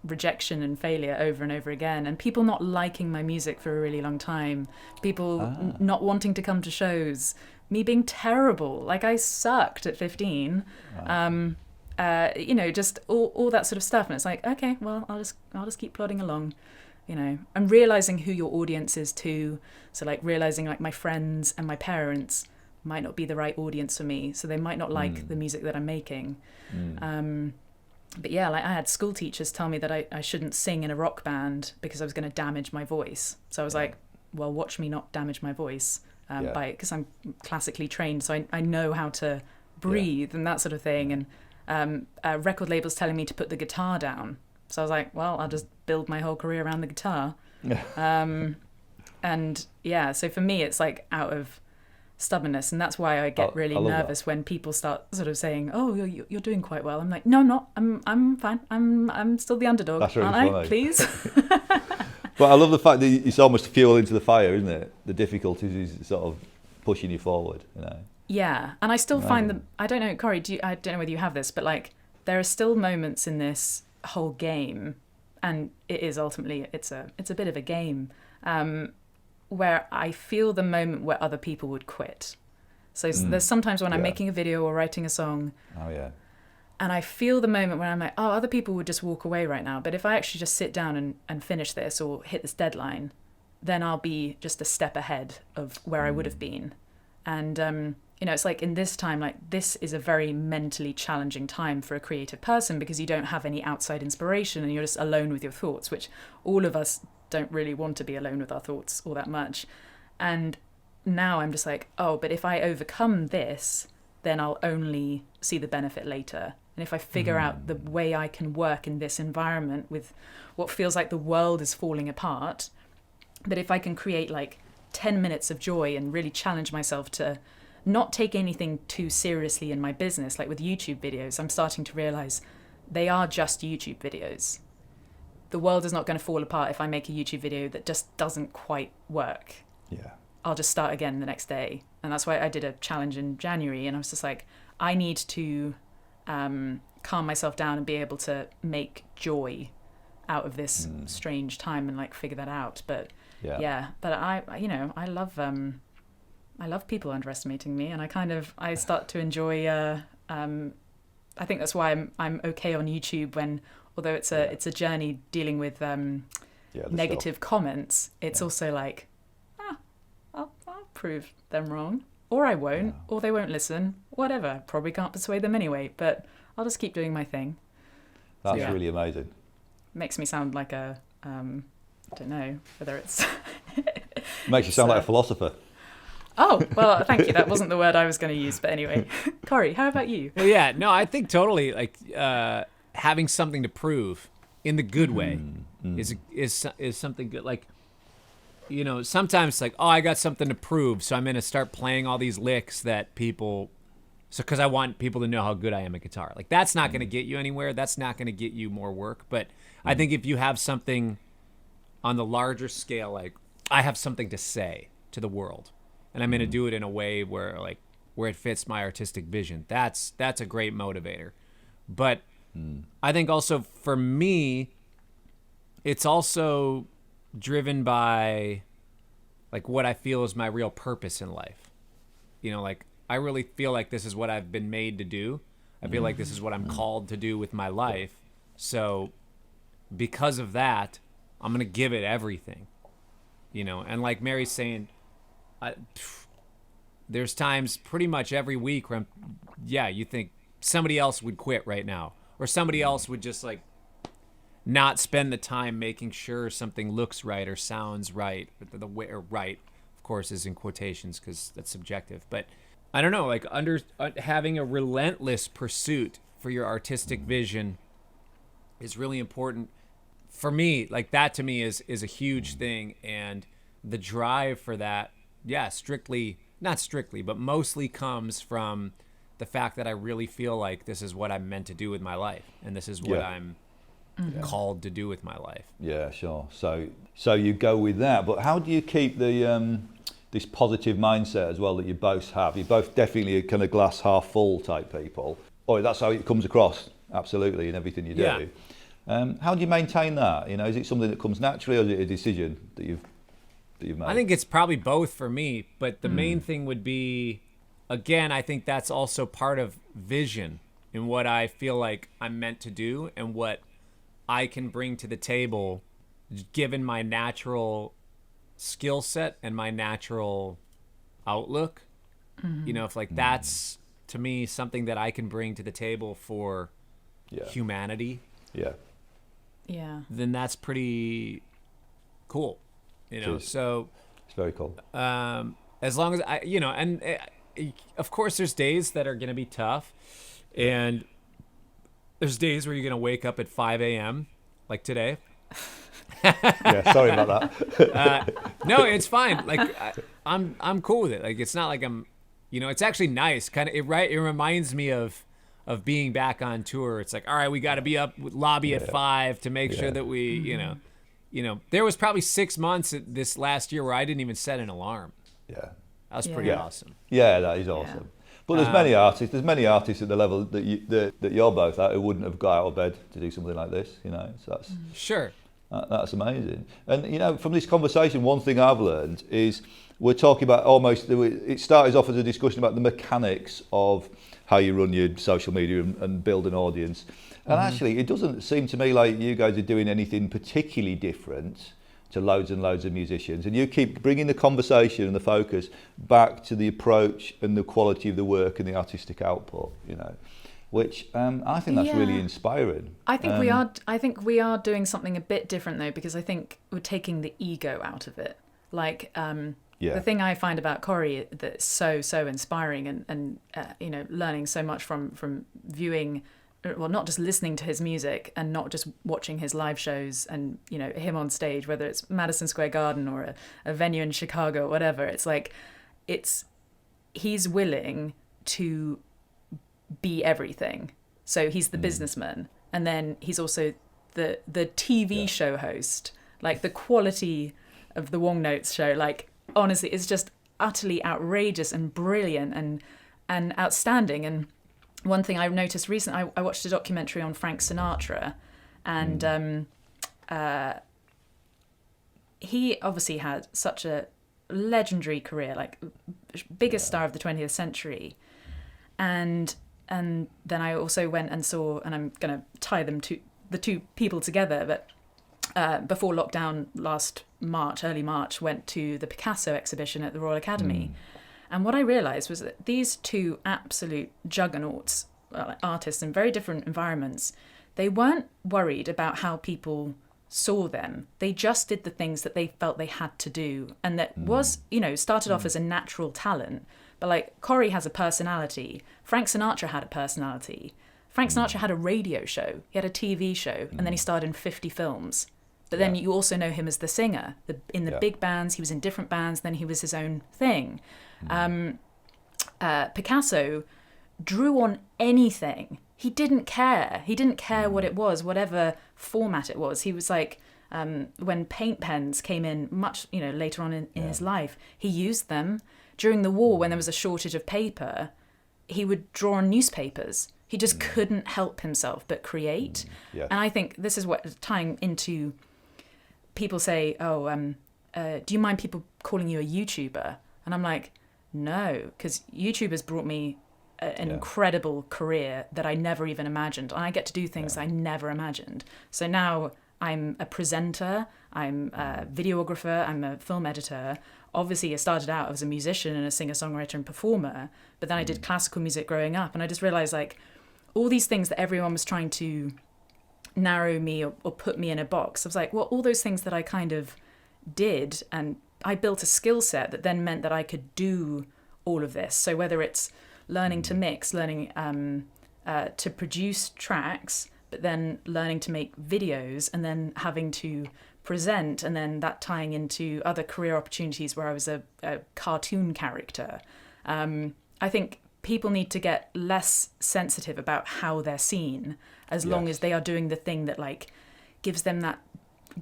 rejection and failure over and over again, and people not liking my music for a really long time, people not wanting to come to shows, me being terrible, like I sucked at 15, just all that sort of stuff. And it's like, okay, well, I'll just keep plodding along, and realizing who your audience is too. So like realizing like my friends and my parents might not be the right audience for me, so they might not like the music that I'm making. But yeah, like I had school teachers tell me that I shouldn't sing in a rock band because I was going to damage my voice. So I was like, well, watch me not damage my voice, because I'm classically trained, so I know how to breathe and that sort of thing. And record labels telling me to put the guitar down. So I was like, well, I'll just build my whole career around the guitar. And yeah, so for me, it's like out of stubbornness, and that's why I get really nervous when people start sort of saying, "Oh, you're doing quite well." I'm like, "No, I'm not. I'm fine. I'm still the underdog, that's really aren't funny. I? Please." But I love the fact that it's almost fuel into the fire, isn't it? The difficulties is sort of pushing you forward, Yeah, and I still find that, I don't know, Cory, I don't know whether you have this, but like there are still moments in this whole game, and it is ultimately it's a bit of a game. Where I feel the moment where other people would quit. So there's sometimes when I'm making a video or writing a song, and I feel the moment where I'm like, oh, other people would just walk away right now. But if I actually just sit down and finish this or hit this deadline, then I'll be just a step ahead of where I would have been. And, it's like in this time, like this is a very mentally challenging time for a creative person because you don't have any outside inspiration and you're just alone with your thoughts, which all of us don't really want to be alone with our thoughts all that much. And now I'm just like, oh, but if I overcome this, then I'll only see the benefit later. And if I figure out the way I can work in this environment with what feels like the world is falling apart, but if I can create like 10 minutes of joy and really challenge myself to not take anything too seriously in my business, like with YouTube videos, I'm starting to realize they are just YouTube videos. The world is not going to fall apart if I make a YouTube video that just doesn't quite work. Yeah. I'll just start again the next day. And that's why I did a challenge in January, and I was just like, I need to calm myself down and be able to make joy out of this strange time and like figure that out. But but I love people underestimating me, and I start to enjoy I think that's why I'm okay on YouTube when, although it's a journey dealing with negative comments, it's also like, I'll prove them wrong, or I won't, or they won't listen, whatever. Probably can't persuade them anyway, but I'll just keep doing my thing. That's really amazing. Makes me sound like a, I don't know whether it's... Makes you sound like a philosopher. Oh, well, thank you. That wasn't the word I was going to use, but anyway. Cory, how about you? Well, yeah, no, I think totally, like, having something to prove in the good way is something good. Like, sometimes it's like, oh, I got something to prove, so I'm going to start playing all these licks that people... So, because I want people to know how good I am at guitar. Like, that's not going to get you anywhere. That's not going to get you more work. But I think if you have something on the larger scale, like I have something to say to the world, and I'm going to do it in a way where it fits my artistic vision. That's a great motivator. But I think also for me, it's also driven by like what I feel is my real purpose in life. You know, like I really feel like this is what I've been made to do. I feel like this is what I'm called to do with my life. So because of that, I'm going to give it everything, you know? And like Mary's saying, there's times pretty much every week where you think somebody else would quit right now, or somebody else would just like not spend the time making sure something looks right or sounds right. But the way, or right, of course, is in quotations because that's subjective. But I don't know, like having a relentless pursuit for your artistic vision is really important for me. Like that to me is a huge thing, and the drive for that, not strictly, but mostly comes from the fact that I really feel like this is what I'm meant to do with my life, and this is what I'm called to do with my life. Yeah, sure. So you go with that, but how do you keep the this positive mindset as well that you both have? You're both definitely a kind of glass half full type people. Oh, that's how it comes across, absolutely, in everything you do. Yeah. How do you maintain that? You know, is it something that comes naturally, or is it a decision that you've made? I think it's probably both for me, but the main thing would be, again, I think that's also part of vision and what I feel like I'm meant to do and what I can bring to the table given my natural skill set and my natural outlook. You know, if like that's to me something that I can bring to the table for humanity. Yeah. Then that's pretty cool. You know, so it's very cool. As long as I, you know, and of course there's days that are going to be tough, and there's days where you're going to wake up at 5 a.m. like today. Yeah, sorry about that. No, it's fine. Like I'm cool with it. Like it's not like I'm, you know, it's actually nice. Kind of, it reminds me of being back on tour. It's like, all right, we got to be up lobby at 5 to make sure that we, you know, there was probably 6 months this last year where I didn't even set an alarm. Yeah, that was pretty awesome. Yeah, that is awesome. But there's many artists at the level that you're both at who wouldn't have got out of bed to do something like this. You know, so that's sure. That's amazing. And you know, from this conversation, one thing I've learned is we're talking about it started off as a discussion about the mechanics of how you run your social media and build an audience. And actually, it doesn't seem to me like you guys are doing anything particularly different to loads and loads of musicians. And you keep bringing the conversation and the focus back to the approach and the quality of the work and the artistic output, you know, which I think that's really inspiring. I think we are doing something a bit different though, because I think we're taking the ego out of it. Like the thing I find about Cory that's so inspiring and you know, learning so much from viewing, well, not just listening to his music and not just watching his live shows and, you know, him on stage, whether it's Madison Square Garden or a venue in Chicago or whatever. It's like, he's willing to be everything. So he's the businessman, and then he's also the TV show host. Like the quality of the Wong Notes show, like honestly, is just utterly outrageous and brilliant and outstanding. And one thing I've noticed recently, I watched a documentary on Frank Sinatra, and he obviously had such a legendary career, like biggest star of the 20th century. And then I also went and saw, and I'm going to tie the two people together, but before lockdown last March, early March, went to the Picasso exhibition at the Royal Academy. And what I realised was that these two absolute juggernauts, artists in very different environments, they weren't worried about how people saw them. They just did the things that they felt they had to do. And that was, you know, started off as a natural talent. But like Cory has a personality. Frank Sinatra had a personality. Frank Sinatra had a radio show. He had a TV show. And then he starred in 50 films. But then you also know him as the singer. In the big bands, he was in different bands. Then he was his own thing. Picasso drew on anything. He didn't care. He didn't care what it was, whatever format it was. He was like, When paint pens came in much, later on in his life, he used them. During the war, when there was a shortage of paper, he would draw on newspapers. He just couldn't help himself but create. And I think this is what, tying into, people say, do you mind people calling you a YouTuber? And I'm like, no, because YouTube has brought me an incredible career that I never even imagined. And I get to do things I never imagined. So now I'm a presenter, I'm a videographer, I'm a film editor. Obviously, I started out as a musician and a singer-songwriter and performer, but then I did classical music growing up. And I just realized, like, all these things that everyone was trying to narrow me or put me in a box. I was like, well, all those things that I kind of did, and I built a skill set that then meant that I could do all of this. So whether it's learning to mix, learning to produce tracks, but then learning to make videos, and then having to present, and then that tying into other career opportunities where I was a cartoon character. I think people need to get less sensitive about how they're seen, as long as they are doing the thing that, like, gives them that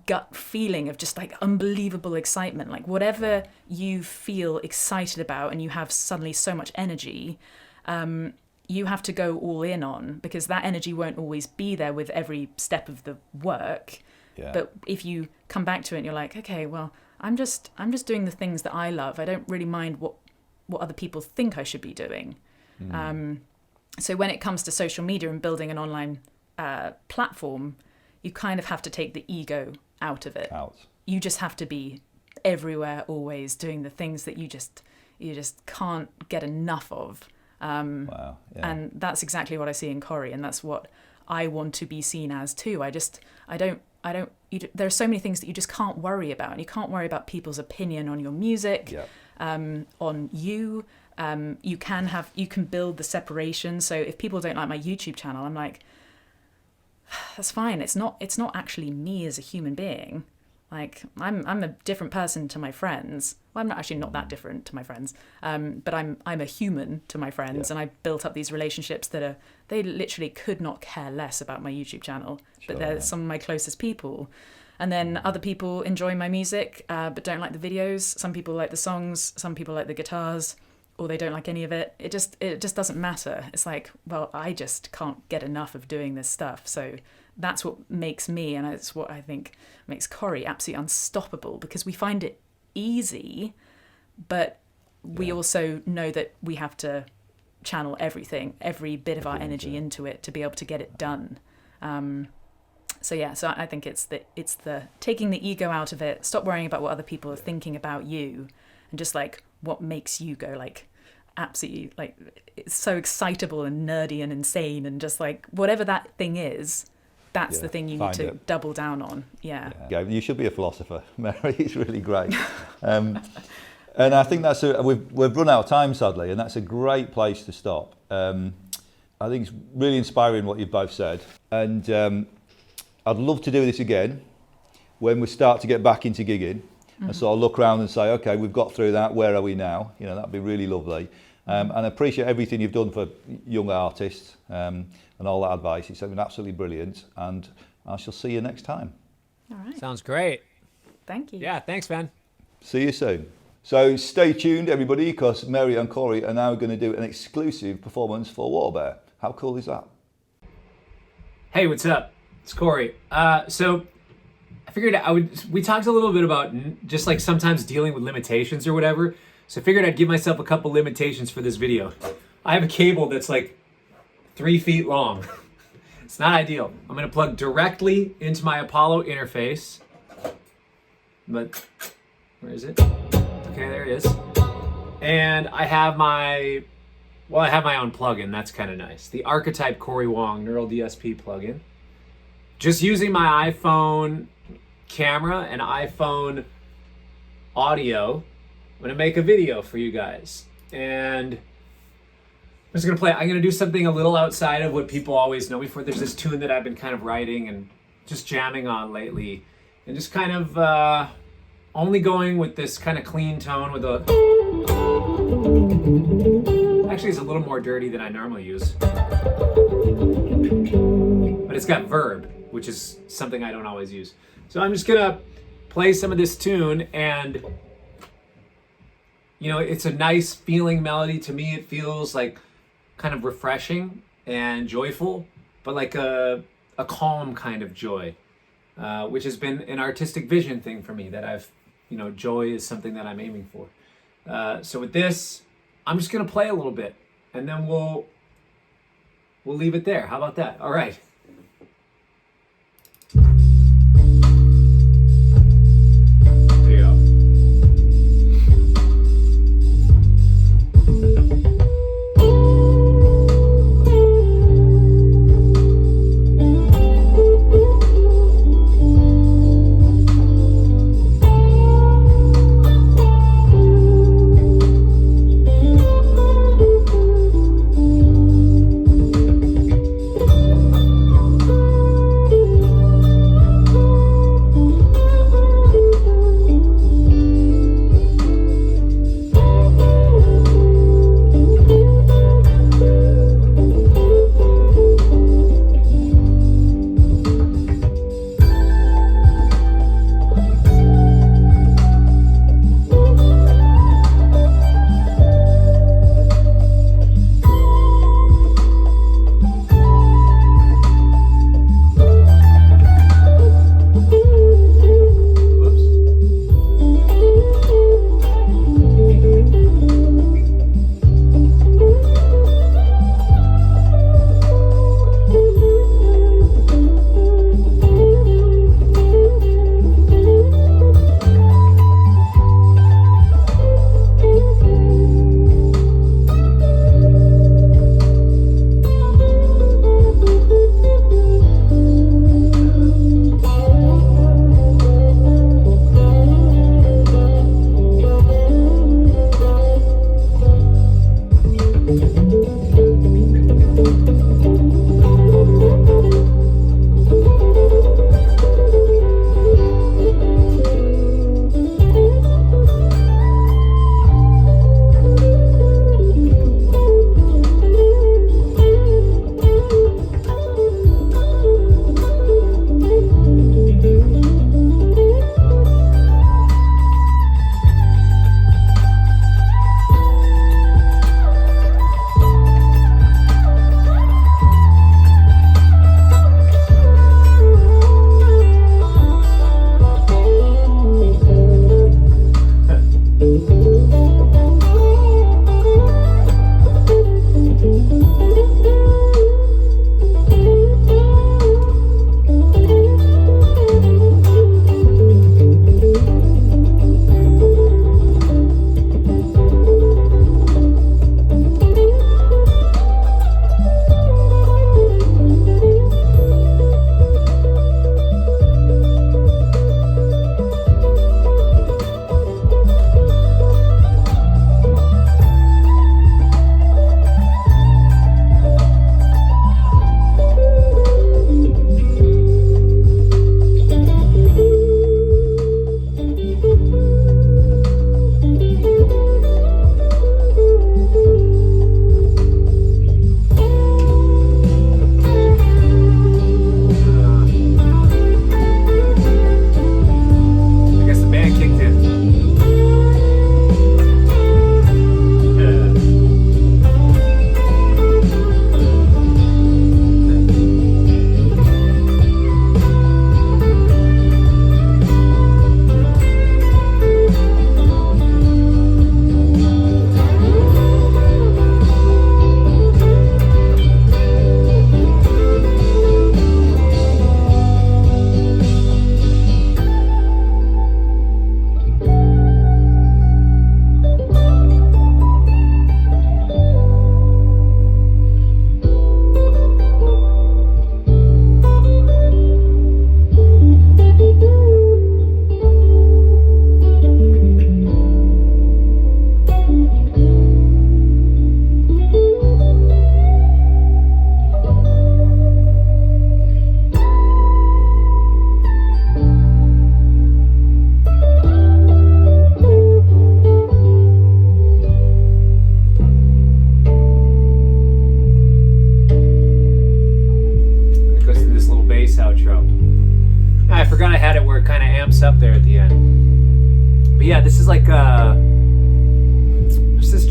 gut feeling of just, like, unbelievable excitement. Like, whatever you feel excited about and you have suddenly so much energy, you have to go all in on, because that energy won't always be there with every step of the work. But if you come back to it and you're like, okay, well, I'm just doing the things that I love. I don't really mind what other people think I should be doing. So when it comes to social media and building an online platform, you kind of have to take the ego out of it. You just have to be everywhere, always doing the things that you just can't get enough of. And that's exactly what I see in Cory, and that's what I want to be seen as too. There are so many things that you just can't worry about, and you can't worry about people's opinion on your music, on you. You can build the separation. So if people don't like my YouTube channel, I'm like, that's fine. It's not actually me as a human being. Like, I'm a different person to my friends. Well, I'm not that different to my friends. But I'm a human to my friends, and I built up these relationships that they literally could not care less about my YouTube channel. But they're some of my closest people. And then other people enjoy my music, but don't like the videos. Some people like the songs, some people like the guitars, or they don't like any of it. It just doesn't matter. It's like, well, I just can't get enough of doing this stuff. So that's what makes me, and it's what I think makes Cory absolutely unstoppable, because we find it easy, but we also know that we have to channel every bit of our energy into it to be able to get it done. So I think it's the taking the ego out of it, stop worrying about what other people are thinking about you, and just, like, what makes you go, like, absolutely, like, it's so excitable and nerdy and insane, and just, like, whatever that thing is, that's the thing you need to double down on. You should be a philosopher, Mary. It's really great. And I think we've run out of time, sadly, and that's a great place to stop. I think it's really inspiring what you've both said, and I'd love to do this again when we start to get back into gigging, and sort of look around and say, okay, we've got through that, where are we now? That'd be really lovely. And I appreciate everything you've done for young artists, and all that advice. It's been absolutely brilliant, and I shall see you next time. All right. Sounds great. Thank you. Yeah, thanks, man. See you soon. So stay tuned, everybody, because Mary and Cory are now going to do an exclusive performance for WaterBear. How cool is that? Hey, what's up? It's Cory. So I figured we talked a little bit about just, like, sometimes dealing with limitations or whatever. So I figured I'd give myself a couple limitations for this video. I have a cable that's like 3 feet long. It's not ideal. I'm gonna plug directly into my Apollo interface. But, where is it? Okay, there it is. And I have my own plugin. That's kind of nice. The Archetype Cory Wong Neural DSP plugin. Just using my iPhone camera and iPhone audio, I'm gonna make a video for you guys. And I'm just gonna play. I'm gonna do something a little outside of what people always know me for. There's this tune that I've been kind of writing and just jamming on lately, and just kind of only going with this kind of clean tone with a. Actually, it's a little more dirty than I normally use, but it's got verb. which is something I don't always use. So I'm just gonna play some of this tune, and it's a nice feeling melody. To me, it feels like kind of refreshing and joyful, but like a calm kind of joy, which has been an artistic vision thing for me, that joy is something that I'm aiming for. So with this, I'm just gonna play a little bit, and then we'll leave it there. How about that? All right. Here you go.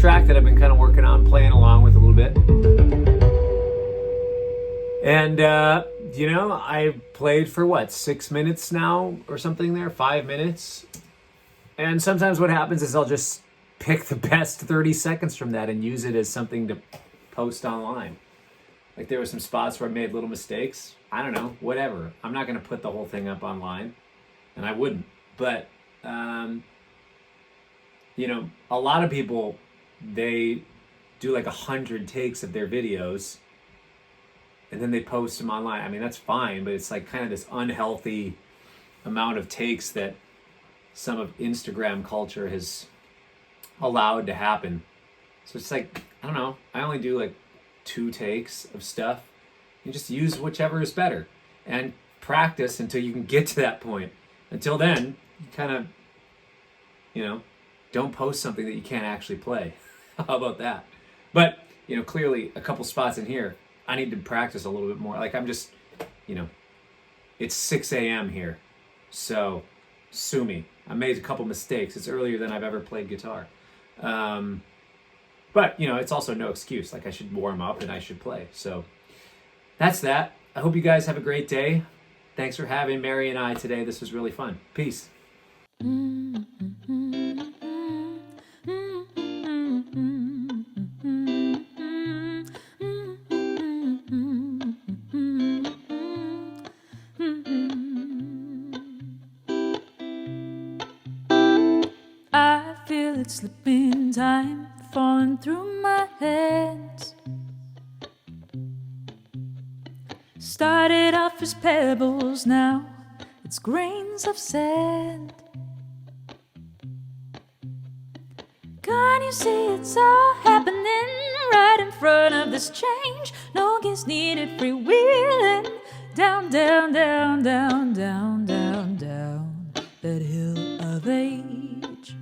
track that I've been kind of working on, playing along with a little bit. And, I played for 6 minutes now or something there, 5 minutes. And sometimes what happens is I'll just pick the best 30 seconds from that and use it as something to post online. Like there were some spots where I made little mistakes. I don't know, whatever. I'm not going to put the whole thing up online, and I wouldn't. But, a lot of people, they do like 100 takes of their videos and then they post them online. I mean, that's fine, but it's like kind of this unhealthy amount of takes that some of Instagram culture has allowed to happen. So it's like, I don't know, I only do like 2 takes of stuff. You just use whichever is better and practice until you can get to that point. Until then, you kind of, don't post something that you can't actually play. How about that? But, clearly a couple spots in here, I need to practice a little bit more. Like I'm just, it's 6 a.m. here. So sue me. I made a couple mistakes. It's earlier than I've ever played guitar. But, it's also no excuse. Like I should warm up and I should play. So that's that. I hope you guys have a great day. Thanks for having Mary and I today. This was really fun. Peace. I feel it slipping, time falling through my hands. Started off as pebbles, now it's grains of sand. Can't you see it's all happening right in front of this change? No gains needed, freewheeling down, down, down, down, down, down, down that hill of age.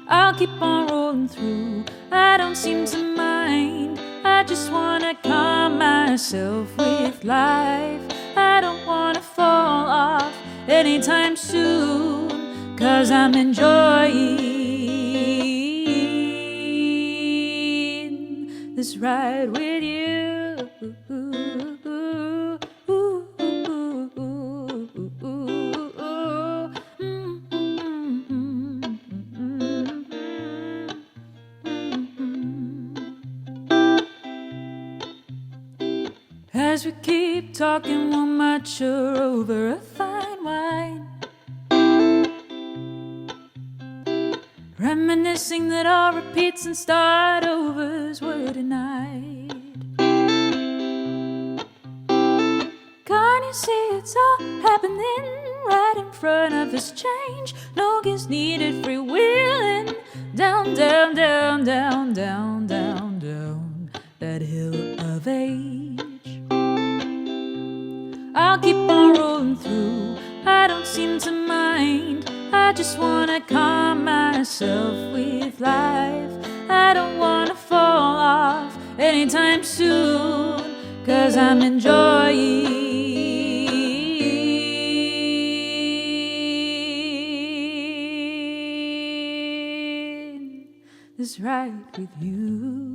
I'll keep on rolling through, I don't seem to mind. I just wanna calm myself with life. I don't wanna fall off anytime soon, 'cause I'm enjoying this ride with you. As we keep talking, we'll mature over a fine wine, reminiscing that all repeats and start overs were denied. Can't you see it's all happening right in front of us? Change, no gains needed, freewheeling down, down, down, down, down, down, down that hill of age. I'll keep on rolling through, I don't seem to mind. I just wanna calm myself with life. I don't wanna fall off anytime soon, 'cause I'm enjoying this ride with you.